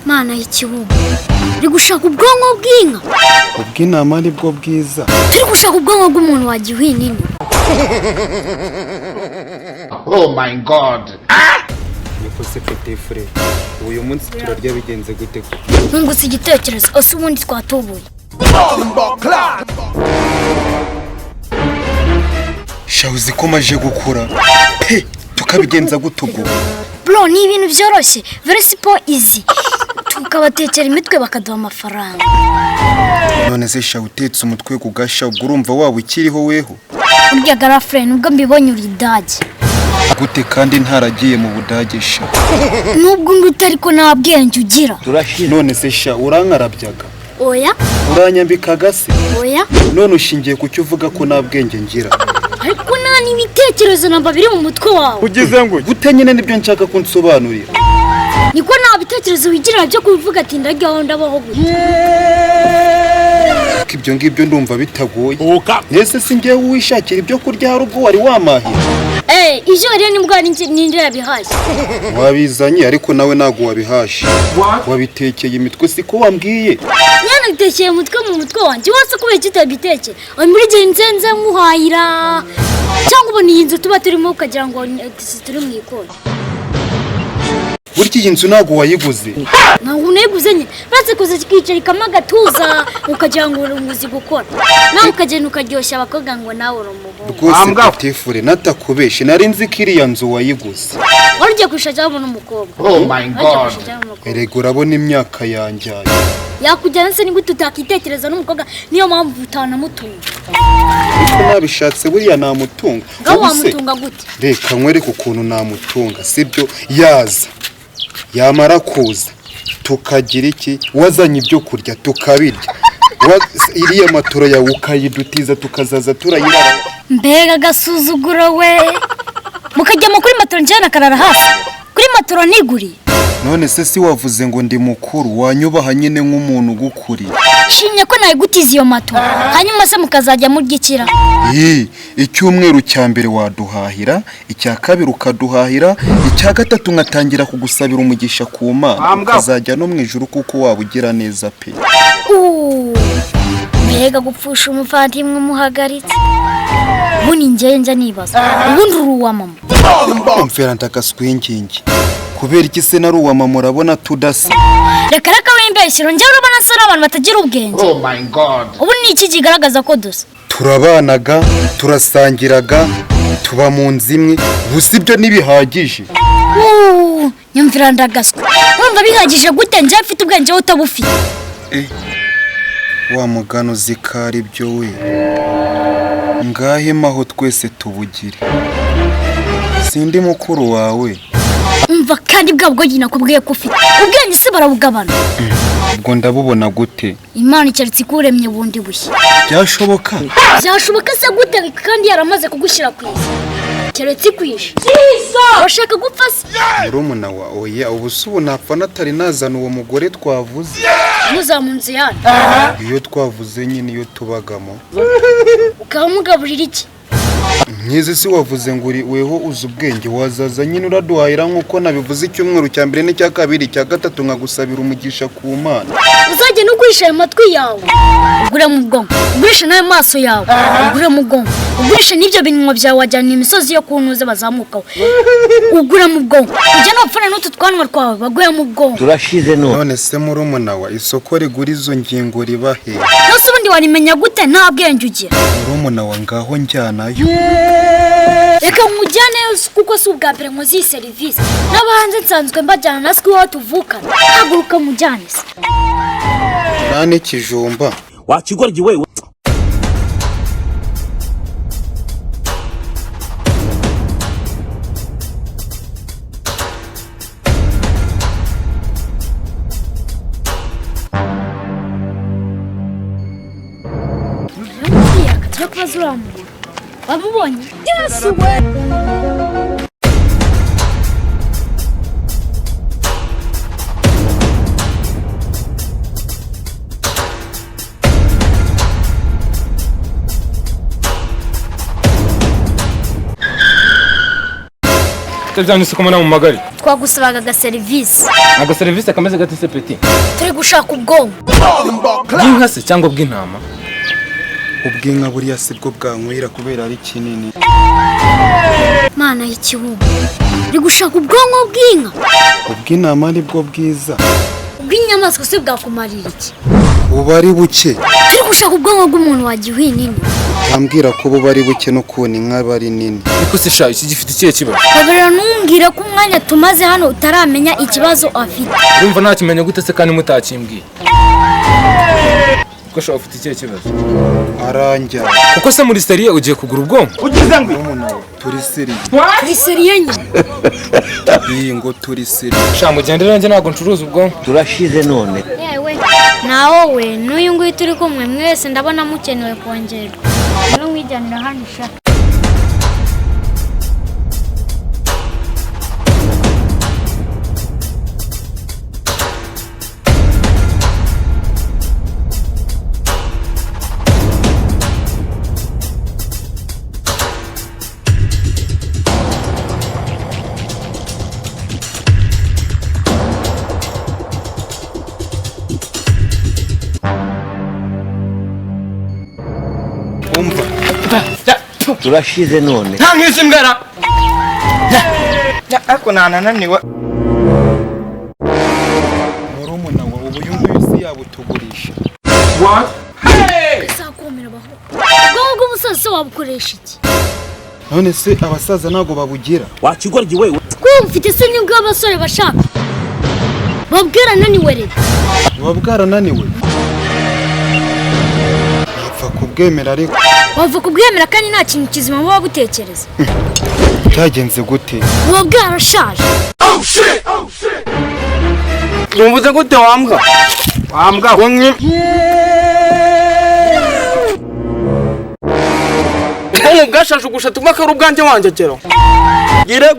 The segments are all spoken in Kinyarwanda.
Mana y'ikibuga uri gushaka ubwonko bw'inka ubw'intama nibwo bwiza turi gushaka ubwonko bw'umuntu wagiye nini. Oh my god. niko se petit frère uyu munsi turarya bigenze gute ko ntungutse igitekerezo ose ubundi twatubuye shawuzi ko maje gukura pe tukabigenza gutugo bro ni ibintu byoroshye very simple easy tukabatekera imitwe bakaduha amafaranga. none se shawu utetse umutwe kugasha ubwo urumva wawe ikiriho weho urya girlfriend ubwo mbibonye uri Dage gute kandi ntaragiye mu Budage sha nubwo nguta ariko nta bwenge ugira. none se sha urankarabyaga Oya uranyambikaga se oya none ushingiye ku cyo uvuga ko nta bwenge ngira ariko nta n'ibitekerezo namba biri mu mutwe wawe ugize ngo gute nyine nibyo nshaka kunsobanurira niko nta bitekerezo wigira byo kuvuga ati ndajyaho ndabaho gute ibyo ngibyo ndumva bitagoye ese singiye wishakira ibyo kurya hari ubwo wari wamahira ivyo rero nibwo ninde yabihashye wabizanye ariko nawe nago wabihashe wabitekeye imitwe siko wambwiye nyana bitekeye umutwe mu mutwe wanje wose kubera kitabiteke muri gihe nzenze nkuhayira cyangwa ubona iyi nzu tuba turimo ukagira ngo turi mu ikoni burya iyi nzu nago wayiguze ntabwo unayiguze nye uretse kuza kikicara ikama agatuza ukagira ngo uzi gukora nawe ukagenda ukaryoshya abakobwa ngo nawe uri umuhungu rwose petifure natakubeshe nari nzi ko iriya nzu wayiguze wari ugiye kwishakiramo n'umukobwa. Oh my god. erega urabona imyaka yanjyaye yakujyana se nigute utakitekereza n'umukobwa niyo mpamvu utanamutunga ariko nabishatse buriya namutunga ngaho wamutunga gute reka nkwereke ukuntu namutunga sibyo yaza yamara kuza tukagira iki wazanye ibyo kurya tukabirya iriya maturo yawe ukayidutiza tukazaza turayirara mbega gasuzuguro we mukajyamo kuri maturo njyana karara hasi kuri maturo niguriye none se si wavuze ngo ndi mukuru wanyubaha nyine nk'umuntu ugukuriye shimye ko nawe gutiza iyo maturo hanyuma se mukazajya muryikira icyumweru cya mbere waduhahira icya kabiri ukaduhahira icya gatatu ngatangira kugusabira umugisha ku Mana ukazajya no mu ijuru kuko waba ugira neza pe mbega gupfusha umuvandimwe umuhagaritse ubundi njyewe njya nibaza ubundi uri uwa mama mfera ndagaswingingi kubera iki se nari uwa mama urabona tudasa reka wimbeshyiro njyewe urabona se n'abantu batagira ubwenge. Oh my god. ubu ni iki kigaragaza ko dusa turabanaga turasangiraga tuba mu nzu imwe gusa ibyo ntibihagije nyumvira ndagaswe wumva bihagije gute njye mfite ubwenge wowe utabufite wa mugano uzikara ibyo we ngahemaho twese tubugire sindi mukuru wawe umva kandi bwabwo nyina kubwiye ko ufite ubwenge se barabugabana ubwo ndabubona gute Imana icyaretse ikuremye bundi bushya byashoboka se gute kandi yaramaze kugushyira ku isi keretse kwishe urashaka gupfa se murumuna wa oya ubu napfa natari nazana uwo mugore twavuze muzamunze yani iyo twavuze nyine iyo tubagamo ukamugaburira iki nkizi si wavuze ngo weho uzi ubwenge wazaza nyine uraduhahira nk'uko nabivuze icyumweru cya mbere n'icya kabiri icya gatatu nkagusabira umugisha ku Mana uzajya no guhisha ayo matwi yawe ugure mu bwonko ugurisha n'ayo maso yawe ugure mu bwonko ugurisha n'ibyo binwa byawe wajyana imisozi yo kuntuze bazamukaho ugure mu bwonko ujya no gupfana n'utu twanwa twawe baguye mu bwonko turashize none se murumuna wa isoko rigura izo ngingo ribahe nose ubundi warimenya gute nta bwenge ugira murumuna wa ngaho njyanayo reka mujyane kuko si ubwa mbere nkoze iyi serivisi n'abahanze nsanzwe mbajyana na siko iwawe tuvukana haguruka mujyane se nta n'ikijumba wakigoryi we tujya kubaza uriya muntu wamubonye yesu we Tabyanditse ko mu magari. Twagusabaga agaserivisi. Agaserivisi kameze gate se peti? Turi gushaka ubwonko. Bw'inka se cyangwa bw'intama? ubw'inka buriya si bwo bwankwira kubera ari kinini. Mana y'ikibuga. Turi gushaka ubwonko bw'inka. Ubw'intama ni bwo bwiza. Ubw'inyamaswa se bwakumarira iki? Buba ari buke. Turi gushaka ubwonko bw'umuntu wagiye nini. Ambwira ko buba ari buke no kubona inka bari nini. Niko se sha iki gifite ikihe kibazo? Babera numbwira ko umwanya tumaze hano utaramenya ikibazo afite. Urumva nta kimenya gute se kandi mutakimbwiye? Ko sha ufite ikihe kibazo? Aranja. Kuko se muri seriye ugiye kugura ubwonko? Ugize ngo Turi seriye. Turi seriye nyine. Iyi ngo turi seriye. Sha mugendera nanjye ntabwo ncuruza ubwonko. Turashize none. Yewe. Na wowe n'uyu nguyu turi kumwe mwese ndabona mukenewe kongerwa. No mwijyanira hano sha. Turashize none. Nta nk'izi mbwara. Ako nananiwe. Murumuna wawe ubu nguyu si yabutugurisha. What? Sakomera baho. Ubwonko bw'umusaza se wabukoresha iki? None se abasaza ntago babugira. Wakigoryi wewe. Ko mfite se nibwo abasore bashaka. Babwira naniwe rero. Buba bwarananiwe. Napfa kubwemera ariko. Wava kubwemera kandi nta kintu kizima baba butekereza. Byagenze gute? Buba bwarashaje. Numvuze gute wambwa? Wambwa wonye. Umu bwashaje gushata umaka rubwanje wanje kero. Gire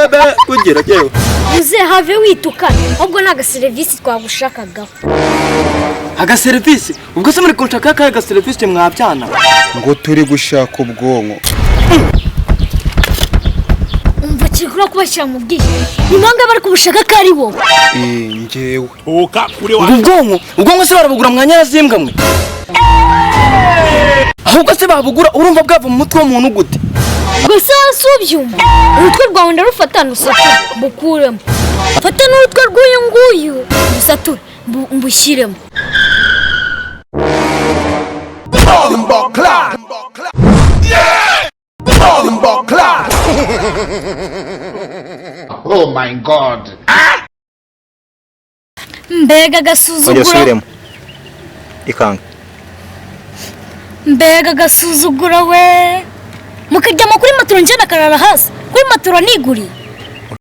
be kugira kero. Uze have wituka. Ahubwo naga service twagushakagaho. Aga service. Ubwo se muri kontraka ka aga service mwabyana. Ngo turi gushaka ubwonko. Umva kikura kubashyira mu bwihe. Nimanga bari kubushaka kari wowe. Njyewe. Oka kuri wa. Ubwonko se barabugura mwanya yazimbwa mwe. Ahubwo se babugura urumva bwava mu mutwe w'umuntu gute? Gusa subyumva. Urutwe rwawe ndarufatana usatura bukuremo. Fata n'urutwe rw'uyu nguyu usatura mbushyiremo. Oh my God. Mbega gasuzugura. Ikanga. Mbega gasuzugura we. Mukaryama kuri matora njye nakarara hasi. Kuri matora niguriye.